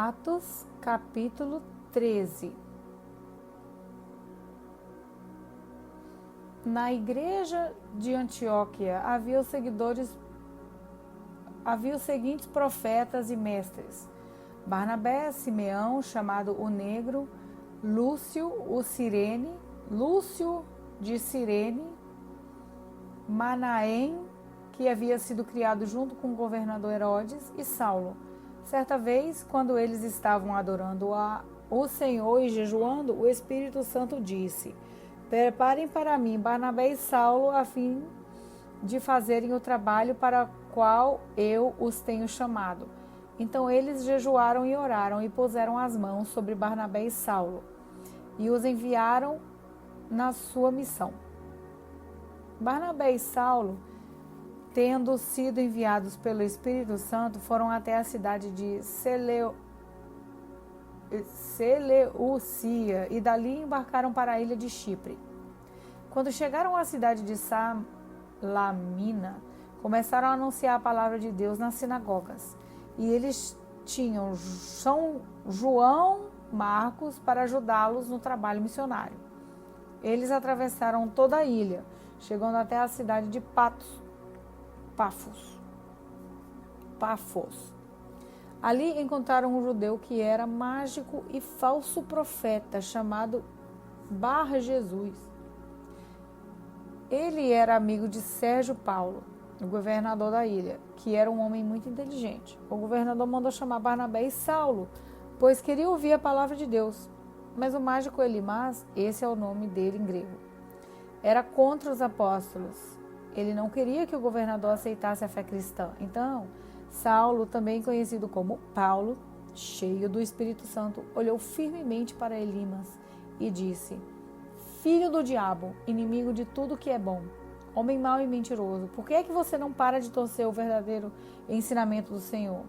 Atos, capítulo 13. Na igreja de Antioquia havia os seguintes profetas e mestres: Barnabé, Simeão, chamado o Negro, Lúcio de Cirene, Manaém, que havia sido criado junto com o governador Herodes, e Saulo. Certa vez, quando eles estavam adorando o Senhor e jejuando, o Espírito Santo disse: Preparem para mim Barnabé e Saulo, a fim de fazerem o trabalho para o qual eu os tenho chamado. Então eles jejuaram e oraram e puseram as mãos sobre Barnabé e Saulo e os enviaram na sua missão. Barnabé e Saulo, tendo sido enviados pelo Espírito Santo, foram até a cidade de Seleucia e dali embarcaram para a ilha de Chipre. Quando chegaram à cidade de Salamina, começaram a anunciar a palavra de Deus nas sinagogas. E eles tinham São João Marcos para ajudá-los no trabalho missionário. Eles atravessaram toda a ilha, chegando até a cidade de Pafos. Ali encontraram um judeu que era mágico e falso profeta, chamado Bar-Jesus. Ele era amigo de Sérgio Paulo, o governador da ilha, que era um homem muito inteligente. O governador mandou chamar Barnabé e Saulo, pois queria ouvir a palavra de Deus. Mas o mágico Elimas, esse é o nome dele em grego, era contra os apóstolos. Ele não queria que o governador aceitasse a fé cristã. Então, Saulo, também conhecido como Paulo, cheio do Espírito Santo, olhou firmemente para Elimas e disse: Filho do diabo, inimigo de tudo que é bom, homem mau e mentiroso, por que é que você não para de torcer o verdadeiro ensinamento do Senhor?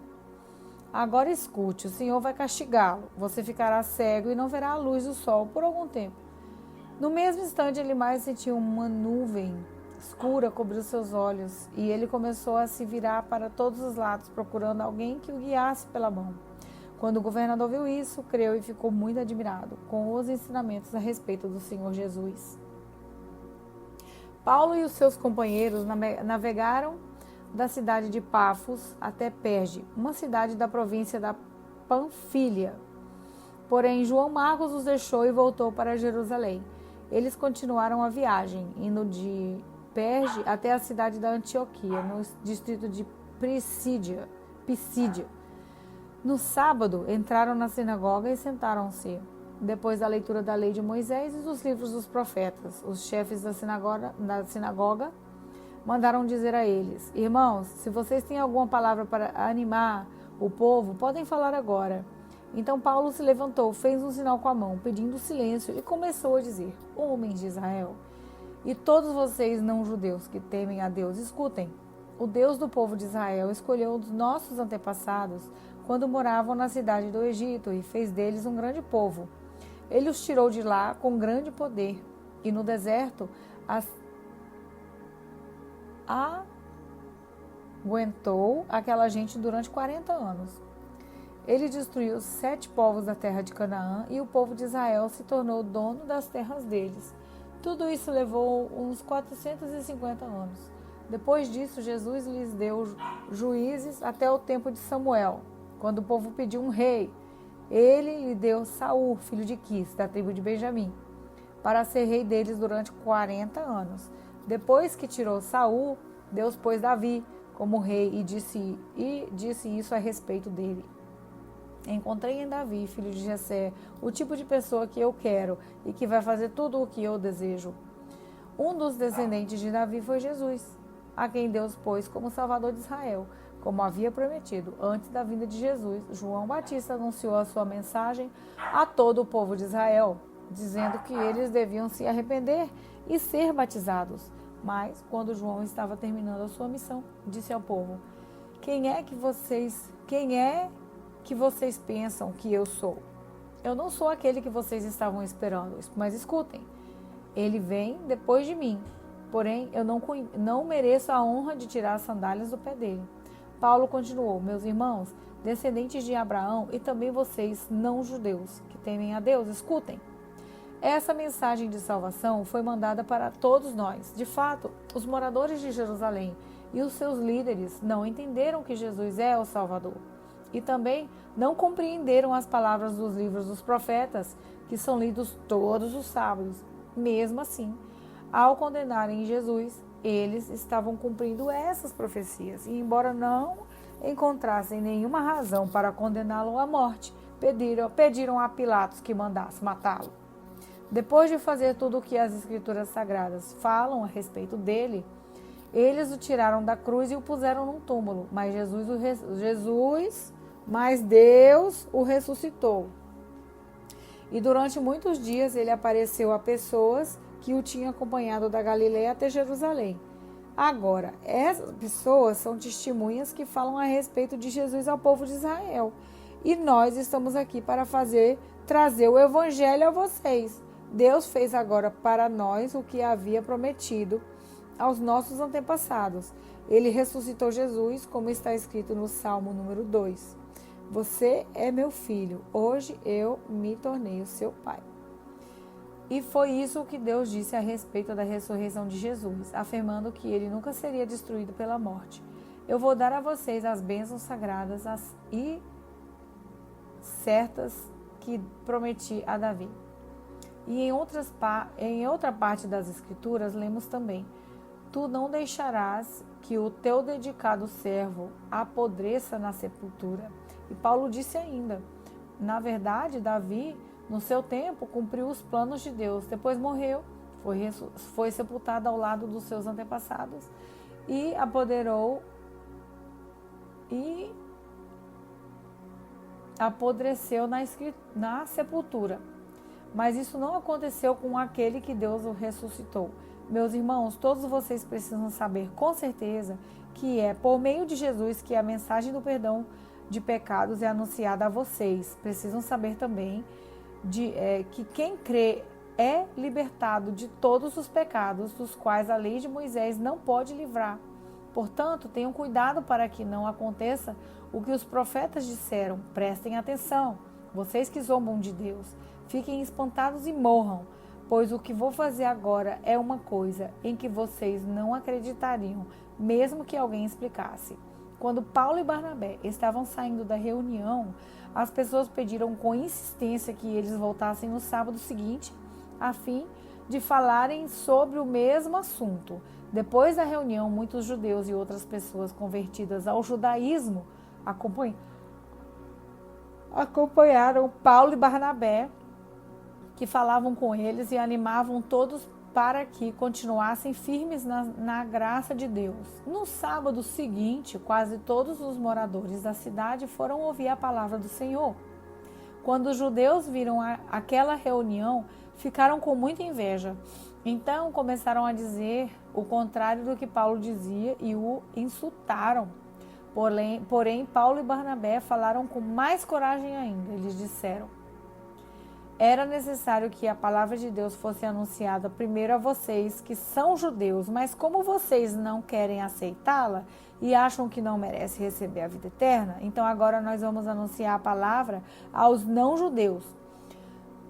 Agora escute, o Senhor vai castigá-lo. Você ficará cego e não verá a luz do sol por algum tempo. No mesmo instante, Elimas sentiu uma nuvem escura cobrir os seus olhos e ele começou a se virar para todos os lados, procurando alguém que o guiasse pela mão. Quando o governador viu isso, creu e ficou muito admirado com os ensinamentos a respeito do Senhor Jesus. Paulo e os seus companheiros navegaram da cidade de Pafos até Perge, uma cidade da província da Panfilha. Porém, João Marcos os deixou e voltou para Jerusalém. Eles continuaram a viagem, indo de Perge até a cidade da Antioquia, no distrito de Pisídia. No sábado, entraram na sinagoga e sentaram-se. Depois da leitura da lei de Moisés e dos livros dos profetas, os chefes da sinagoga mandaram dizer a eles: Irmãos, se vocês têm alguma palavra para animar o povo, podem falar agora. Então Paulo se levantou, fez um sinal com a mão, pedindo silêncio, e começou a dizer: Homens de Israel, e todos vocês não-judeus que temem a Deus, escutem. O Deus do povo de Israel escolheu os nossos antepassados quando moravam na cidade do Egito e fez deles um grande povo. Ele os tirou de lá com grande poder e no deserto aguentou aquela gente durante 40 anos. Ele destruiu 7 povos da terra de Canaã e o povo de Israel se tornou dono das terras deles. Tudo isso levou uns 450 anos. Depois disso, Jesus lhes deu juízes até o tempo de Samuel, quando o povo pediu um rei. Ele lhe deu Saul, filho de Quis, da tribo de Benjamim, para ser rei deles durante 40 anos. Depois que tirou Saul, Deus pôs Davi como rei e disse isso a respeito dele. Encontrei em Davi, filho de Jessé, o tipo de pessoa que eu quero e que vai fazer tudo o que eu desejo. Um dos descendentes de Davi foi Jesus, a quem Deus pôs como Salvador de Israel, como havia prometido. Antes da vinda de Jesus, João Batista anunciou a sua mensagem a todo o povo de Israel, dizendo que eles deviam se arrepender e ser batizados. Mas, quando João estava terminando a sua missão, disse ao povo: Quem é que vocês pensam que eu sou? Eu não sou aquele que vocês estavam esperando, mas escutem. Ele vem depois de mim, porém eu não mereço a honra de tirar as sandálias do pé dele. Paulo continuou: meus irmãos, descendentes de Abraão e também vocês, não judeus, que temem a Deus, escutem. Essa mensagem de salvação foi mandada para todos nós. De fato, os moradores de Jerusalém e os seus líderes não entenderam que Jesus é o Salvador. E também não compreenderam as palavras dos livros dos profetas, que são lidos todos os sábados. Mesmo assim, ao condenarem Jesus, eles estavam cumprindo essas profecias. E embora não encontrassem nenhuma razão para condená-lo à morte, pediram a Pilatos que mandasse matá-lo. Depois de fazer tudo o que as Escrituras Sagradas falam a respeito dele, eles o tiraram da cruz e o puseram num túmulo, mas Deus o ressuscitou. E durante muitos dias ele apareceu a pessoas que o tinham acompanhado da Galileia até Jerusalém. Agora, essas pessoas são testemunhas que falam a respeito de Jesus ao povo de Israel. E nós estamos aqui para trazer o evangelho a vocês. Deus fez agora para nós o que havia prometido aos nossos antepassados. Ele ressuscitou Jesus, como está escrito no Salmo número 2. Você é meu filho, hoje eu me tornei o seu pai. E foi isso que Deus disse a respeito da ressurreição de Jesus, afirmando que ele nunca seria destruído pela morte. Eu vou dar a vocês as bênçãos sagradas e certas que prometi a Davi. E em outra parte das Escrituras, lemos também: tu não deixarás que o teu dedicado servo apodreça na sepultura. E Paulo disse ainda: na verdade, Davi, no seu tempo, cumpriu os planos de Deus. Depois morreu, foi sepultado ao lado dos seus antepassados e apodreceu na sepultura. Mas isso não aconteceu com aquele que Deus o ressuscitou. Meus irmãos, todos vocês precisam saber com certeza que é por meio de Jesus que a mensagem do perdão de pecados é anunciada a vocês. Precisam saber também que quem crê é libertado de todos os pecados dos quais a lei de Moisés não pode livrar. Portanto, tenham cuidado para que não aconteça o que os profetas disseram. Prestem atenção, vocês que zombam de Deus. Fiquem espantados e morram, pois o que vou fazer agora é uma coisa em que vocês não acreditariam, mesmo que alguém explicasse. Quando Paulo e Barnabé estavam saindo da reunião, as pessoas pediram com insistência que eles voltassem no sábado seguinte, a fim de falarem sobre o mesmo assunto. Depois da reunião, muitos judeus e outras pessoas convertidas ao judaísmo acompanharam Paulo e Barnabé, que falavam com eles e animavam todos para que continuassem firmes na graça de Deus. No sábado seguinte, quase todos os moradores da cidade foram ouvir a palavra do Senhor. Quando os judeus viram aquela reunião, ficaram com muita inveja. Então começaram a dizer o contrário do que Paulo dizia e o insultaram. Porém, Paulo e Barnabé falaram com mais coragem ainda. Eles disseram: era necessário que a palavra de Deus fosse anunciada primeiro a vocês, que são judeus, mas como vocês não querem aceitá-la e acham que não merece receber a vida eterna, então agora nós vamos anunciar a palavra aos não-judeus.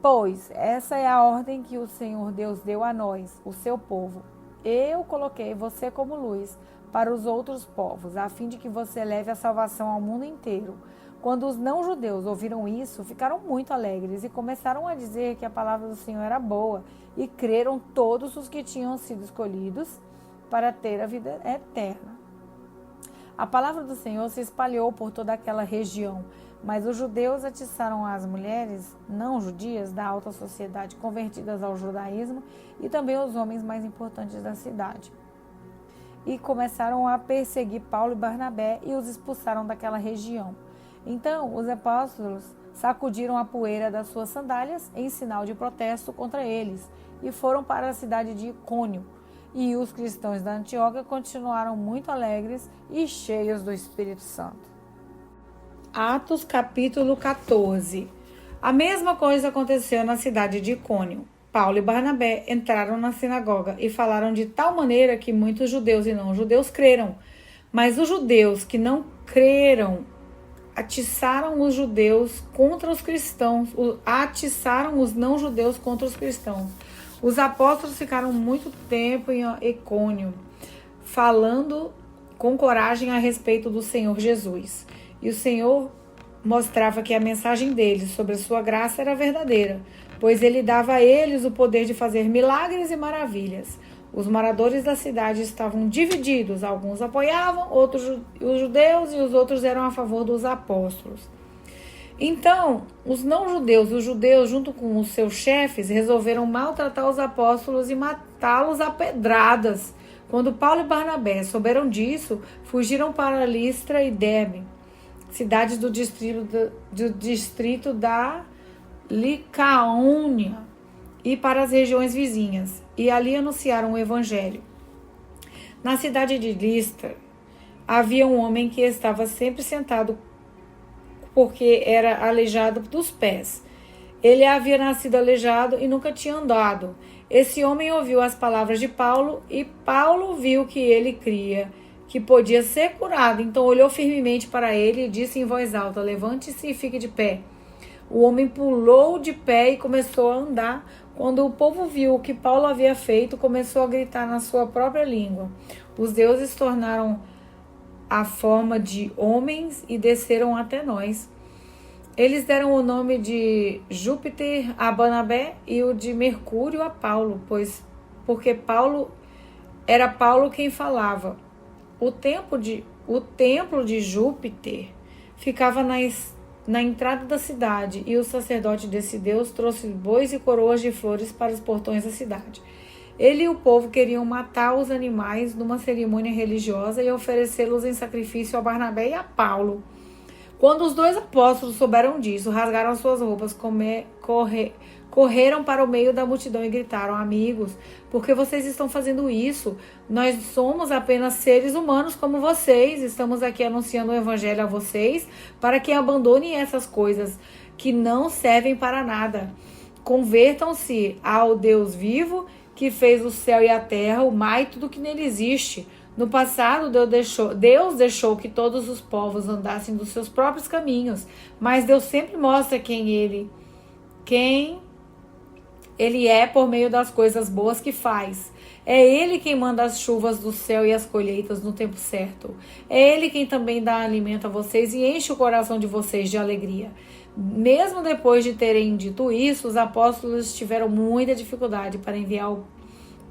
Pois essa é a ordem que o Senhor Deus deu a nós, o seu povo. Eu coloquei você como luz para os outros povos, a fim de que você leve a salvação ao mundo inteiro. Quando os não-judeus ouviram isso, ficaram muito alegres e começaram a dizer que a palavra do Senhor era boa, e creram todos os que tinham sido escolhidos para ter a vida eterna. A palavra do Senhor se espalhou por toda aquela região, mas os judeus atiçaram as mulheres não-judias da alta sociedade convertidas ao judaísmo e também os homens mais importantes da cidade. E começaram a perseguir Paulo e Barnabé e os expulsaram daquela região. Então, os apóstolos sacudiram a poeira das suas sandálias em sinal de protesto contra eles e foram para a cidade de Icônio. E os cristãos da Antioquia continuaram muito alegres e cheios do Espírito Santo. Atos capítulo 14. A mesma coisa aconteceu na cidade de Icônio. Paulo e Barnabé entraram na sinagoga e falaram de tal maneira que muitos judeus e não-judeus creram. Mas os judeus que não creram atiçaram os judeus contra os cristãos, atiçaram os não-judeus contra os cristãos. Os apóstolos ficaram muito tempo em Icônio, falando com coragem a respeito do Senhor Jesus. E o Senhor mostrava que a mensagem deles sobre a sua graça era verdadeira, pois ele dava a eles o poder de fazer milagres e maravilhas. Os moradores da cidade estavam divididos, alguns apoiavam os judeus e os outros eram a favor dos apóstolos. Então, os não-judeus e os judeus, junto com os seus chefes, resolveram maltratar os apóstolos e matá-los a pedradas. Quando Paulo e Barnabé souberam disso, fugiram para Listra e Derbe, cidades do distrito da Licaônia, e para as regiões vizinhas, e ali anunciaram o evangelho. Na cidade de Listra, havia um homem que estava sempre sentado porque era aleijado dos pés. Ele havia nascido aleijado e nunca tinha andado. Esse homem ouviu as palavras de Paulo e Paulo viu que ele cria que podia ser curado. Então olhou firmemente para ele e disse em voz alta: levante-se e fique de pé. O homem pulou de pé e começou a andar. Quando o povo viu o que Paulo havia feito, começou a gritar na sua própria língua. Os deuses tornaram a forma de homens e desceram até nós. Eles deram o nome de Júpiter a Barnabé e o de Mercúrio a Paulo, porque era Paulo quem falava. O templo de Júpiter ficava na entrada da cidade, e o sacerdote desse deus trouxe bois e coroas de flores para os portões da cidade. Ele e o povo queriam matar os animais numa cerimônia religiosa e oferecê-los em sacrifício a Barnabé e a Paulo. Quando os dois apóstolos souberam disso, rasgaram suas roupas, correram para o meio da multidão e gritaram: amigos, por que vocês estão fazendo isso? Nós somos apenas seres humanos como vocês. Estamos aqui anunciando o evangelho a vocês para que abandonem essas coisas que não servem para nada. Convertam-se ao Deus vivo que fez o céu e a terra, o mar e tudo que nele existe. No passado, Deus deixou que todos os povos andassem dos seus próprios caminhos, mas Deus sempre mostra quem Ele é por meio das coisas boas que faz. É Ele quem manda as chuvas do céu e as colheitas no tempo certo. É Ele quem também dá alimento a vocês e enche o coração de vocês de alegria. Mesmo depois de terem dito isso, os apóstolos tiveram muita dificuldade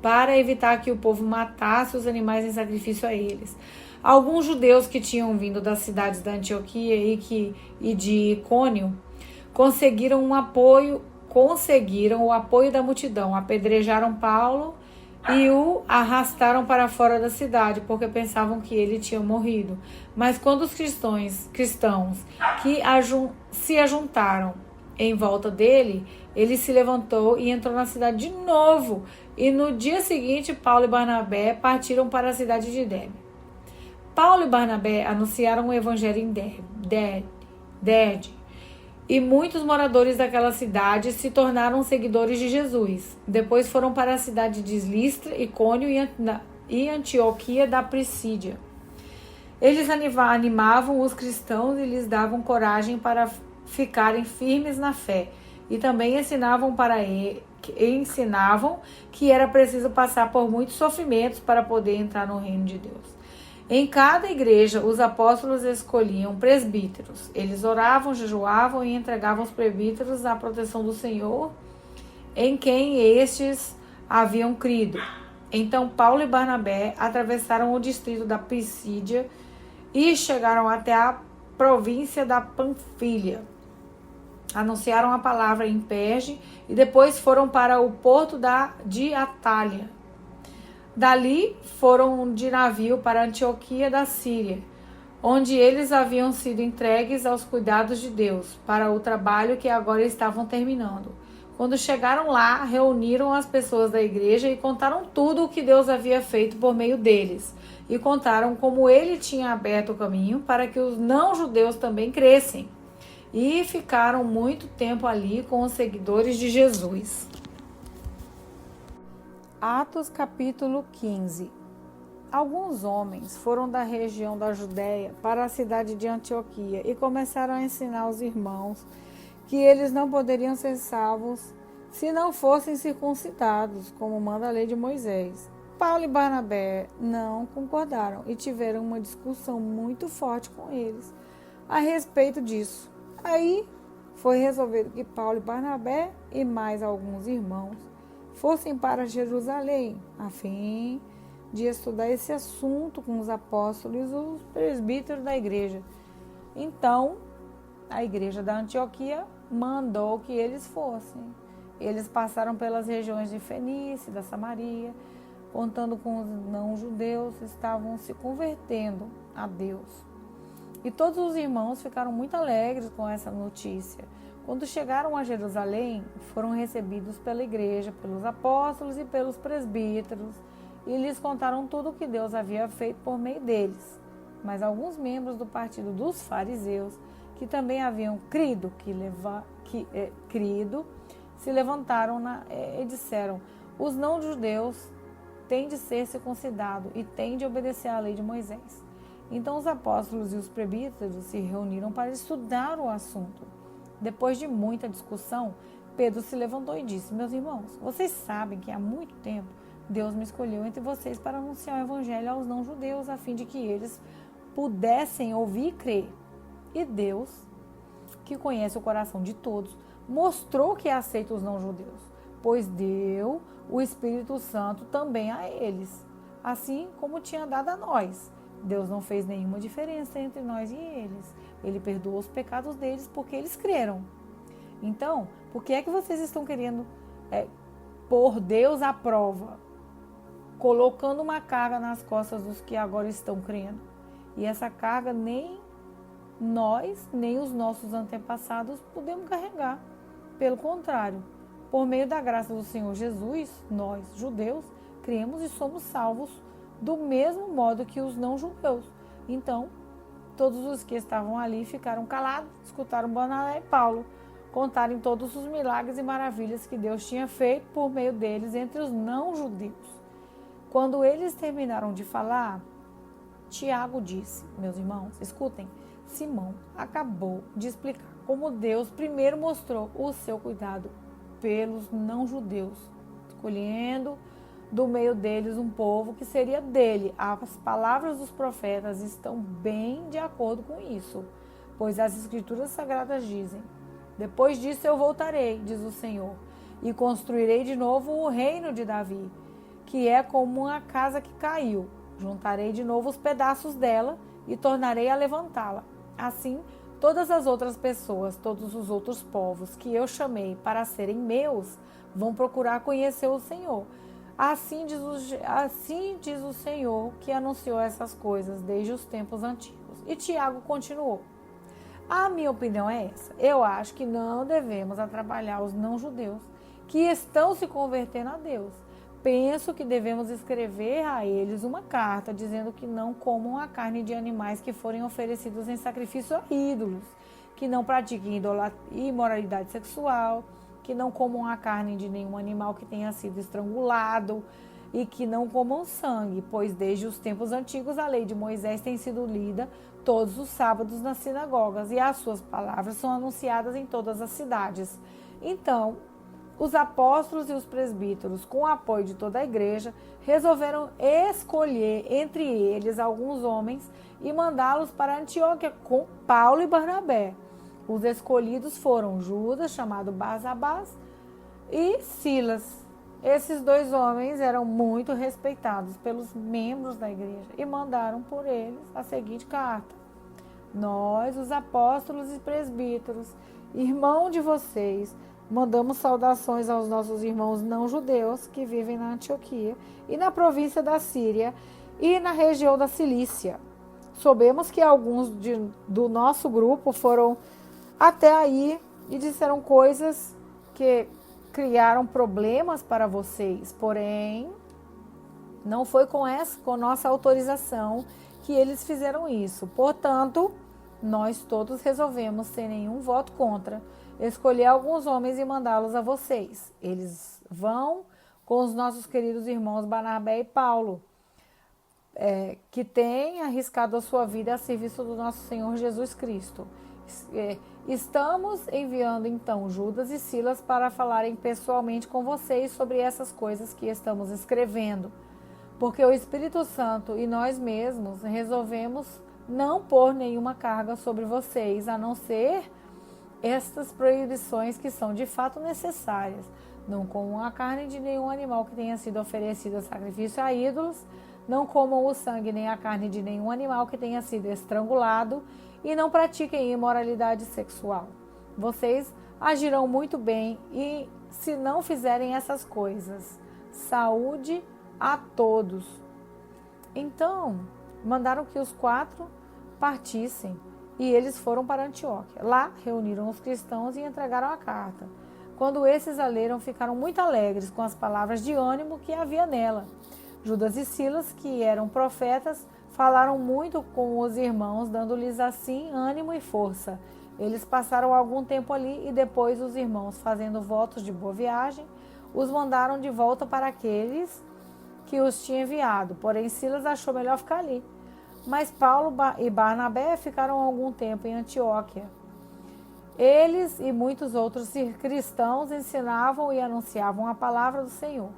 para evitar que o povo matasse os animais em sacrifício a eles. Alguns judeus que tinham vindo das cidades da Antioquia e de Icônio conseguiram o apoio da multidão, apedrejaram Paulo e o arrastaram para fora da cidade, porque pensavam que ele tinha morrido. Mas quando os cristãos que se ajuntaram em volta dele, ele se levantou e entrou na cidade de novo. E no dia seguinte, Paulo e Barnabé partiram para a cidade de Derbe. Paulo e Barnabé anunciaram o evangelho em Derbe. E muitos moradores daquela cidade se tornaram seguidores de Jesus. Depois foram para a cidade de Listra, Icônio e Antioquia da Pisídia. Eles animavam os cristãos e lhes davam coragem para ficarem firmes na fé. E também ensinavam que era preciso passar por muitos sofrimentos para poder entrar no reino de Deus. Em cada igreja, os apóstolos escolhiam presbíteros. Eles oravam, jejuavam e entregavam os presbíteros à proteção do Senhor, em quem estes haviam crido. Então Paulo e Barnabé atravessaram o distrito da Pisídia e chegaram até a província da Panfilha. Anunciaram a palavra em Perge e depois foram para o porto de Atália. Dali foram de navio para Antioquia da Síria, onde eles haviam sido entregues aos cuidados de Deus para o trabalho que agora estavam terminando. Quando chegaram lá, reuniram as pessoas da igreja e contaram tudo o que Deus havia feito por meio deles. E contaram como ele tinha aberto o caminho para que os não-judeus também crescem. E ficaram muito tempo ali com os seguidores de Jesus. Atos capítulo 15. Alguns homens foram da região da Judéia para a cidade de Antioquia e começaram a ensinar os irmãos que eles não poderiam ser salvos se não fossem circuncidados, como manda a lei de Moisés. Paulo e Barnabé não concordaram e tiveram uma discussão muito forte com eles a respeito disso. Aí foi resolvido que Paulo e Barnabé e mais alguns irmãos fossem para Jerusalém, a fim de estudar esse assunto com os apóstolos e os presbíteros da igreja. Então, a igreja da Antioquia mandou que eles fossem. Eles passaram pelas regiões de Fenícia, da Samaria, contando com os não-judeus, estavam se convertendo a Deus. E todos os irmãos ficaram muito alegres com essa notícia. Quando chegaram a Jerusalém, foram recebidos pela igreja, pelos apóstolos e pelos presbíteros, e lhes contaram tudo o que Deus havia feito por meio deles. Mas alguns membros do partido dos fariseus, que também haviam crido, se levantaram e disseram: os não-judeus têm de ser circuncidados e têm de obedecer à lei de Moisés. Então os apóstolos e os presbíteros se reuniram para estudar o assunto. Depois de muita discussão, Pedro se levantou e disse: meus irmãos, vocês sabem que há muito tempo Deus me escolheu entre vocês para anunciar o evangelho aos não-judeus, a fim de que eles pudessem ouvir e crer. E Deus, que conhece o coração de todos, mostrou que aceita os não-judeus, pois deu o Espírito Santo também a eles, assim como tinha dado a nós. Deus não fez nenhuma diferença entre nós e eles. Ele perdoou os pecados deles porque eles creram. Então, por que é que vocês estão querendo pôr Deus à prova, colocando uma carga nas costas dos que agora estão crendo? E essa carga nem nós, nem os nossos antepassados podemos carregar. Pelo contrário, por meio da graça do Senhor Jesus, nós, judeus, cremos e somos salvos do mesmo modo que os não-judeus. Então, todos os que estavam ali ficaram calados, escutaram Barnabé e Paulo contarem todos os milagres e maravilhas que Deus tinha feito por meio deles entre os não-judeus. Quando eles terminaram de falar, Tiago disse: meus irmãos, escutem, Simão acabou de explicar como Deus primeiro mostrou o seu cuidado pelos não-judeus, escolhendo do meio deles um povo que seria dele. As palavras dos profetas estão bem de acordo com isso, pois as escrituras sagradas dizem: depois disso eu voltarei, diz o Senhor, e construirei de novo o reino de Davi, que é como uma casa que caiu. Juntarei de novo os pedaços dela e tornarei a levantá-la. Assim, todas as outras pessoas, todos os outros povos que eu chamei para serem meus, vão procurar conhecer o Senhor. Assim diz o Senhor, que anunciou essas coisas desde os tempos antigos. E Tiago continuou: a minha opinião é essa. Eu acho que não devemos atrapalhar os não-judeus que estão se convertendo a Deus. Penso que devemos escrever a eles uma carta dizendo que não comam a carne de animais que forem oferecidos em sacrifício a ídolos, que não pratiquem imoralidade sexual, que não comam a carne de nenhum animal que tenha sido estrangulado e que não comam sangue, pois desde os tempos antigos a lei de Moisés tem sido lida todos os sábados nas sinagogas e as suas palavras são anunciadas em todas as cidades. Então, os apóstolos e os presbíteros, com o apoio de toda a igreja, resolveram escolher entre eles alguns homens e mandá-los para Antioquia com Paulo e Barnabé. Os escolhidos foram Judas, chamado Barsabás, e Silas. Esses dois homens eram muito respeitados pelos membros da igreja e mandaram por eles a seguinte carta: nós, os apóstolos e presbíteros, irmão de vocês, mandamos saudações aos nossos irmãos não-judeus que vivem na Antioquia e na província da Síria e na região da Cilícia. Soubemos que alguns do nosso grupo foram até aí e disseram coisas que criaram problemas para vocês, porém, não foi com nossa autorização que eles fizeram isso. Portanto, nós todos resolvemos, sem nenhum voto contra, escolher alguns homens e mandá-los a vocês. Eles vão com os nossos queridos irmãos Barnabé e Paulo. que tem arriscado a sua vida a serviço do nosso Senhor Jesus Cristo. Estamos enviando então Judas e Silas para falarem pessoalmente com vocês sobre essas coisas que estamos escrevendo, porque o Espírito Santo e nós mesmos resolvemos não pôr nenhuma carga sobre vocês, a não ser estas proibições que são de fato necessárias. Não comam a carne de nenhum animal que tenha sido oferecido a sacrifício a ídolos, não comam o sangue nem a carne de nenhum animal que tenha sido estrangulado, e não pratiquem imoralidade sexual. Vocês agirão muito bem e se não fizerem essas coisas. Saúde a todos. Então, mandaram que os 4 partissem e eles foram para Antioquia. Lá, reuniram os cristãos e entregaram a carta. Quando esses a leram, ficaram muito alegres com as palavras de ânimo que havia nela. Judas e Silas, que eram profetas, falaram muito com os irmãos, dando-lhes assim ânimo e força. Eles passaram algum tempo ali e depois os irmãos, fazendo votos de boa viagem, os mandaram de volta para aqueles que os tinham enviado. Porém, Silas achou melhor ficar ali. Mas Paulo e Barnabé ficaram algum tempo em Antioquia. Eles e muitos outros cristãos ensinavam e anunciavam a palavra do Senhor.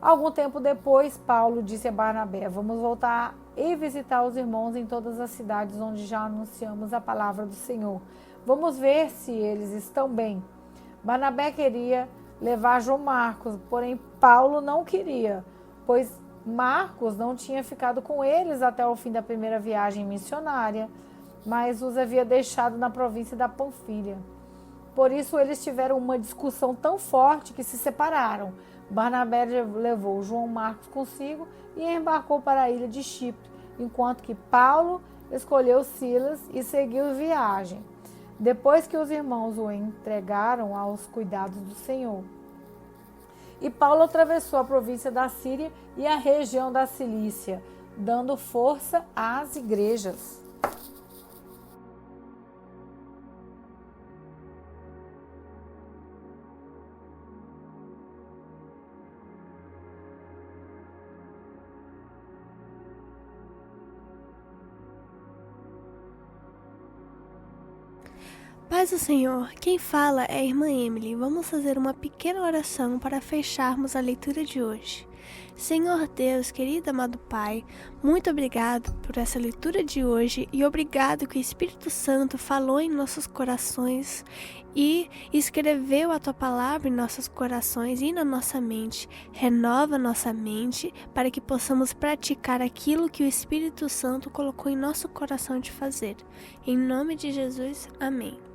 Algum tempo depois, Paulo disse a Barnabé: vamos voltar e visitar os irmãos em todas as cidades onde já anunciamos a palavra do Senhor. Vamos ver se eles estão bem. Barnabé queria levar João Marcos, porém Paulo não queria, pois Marcos não tinha ficado com eles até o fim da primeira viagem missionária, mas os havia deixado na província da Panfilha. Por isso eles tiveram uma discussão tão forte que se separaram. Barnabé levou João Marcos consigo e embarcou para a ilha de Chipre, enquanto que Paulo escolheu Silas e seguiu viagem, depois que os irmãos o entregaram aos cuidados do Senhor. E Paulo atravessou a província da Síria e a região da Cilícia, dando força às igrejas. Paz do Senhor, quem fala é a irmã Emily. Vamos fazer uma pequena oração para fecharmos a leitura de hoje. Senhor Deus, querido amado Pai, muito obrigado por essa leitura de hoje e obrigado que o Espírito Santo falou em nossos corações e escreveu a Tua palavra em nossos corações e na nossa mente. Renova nossa mente para que possamos praticar aquilo que o Espírito Santo colocou em nosso coração de fazer. Em nome de Jesus, amém.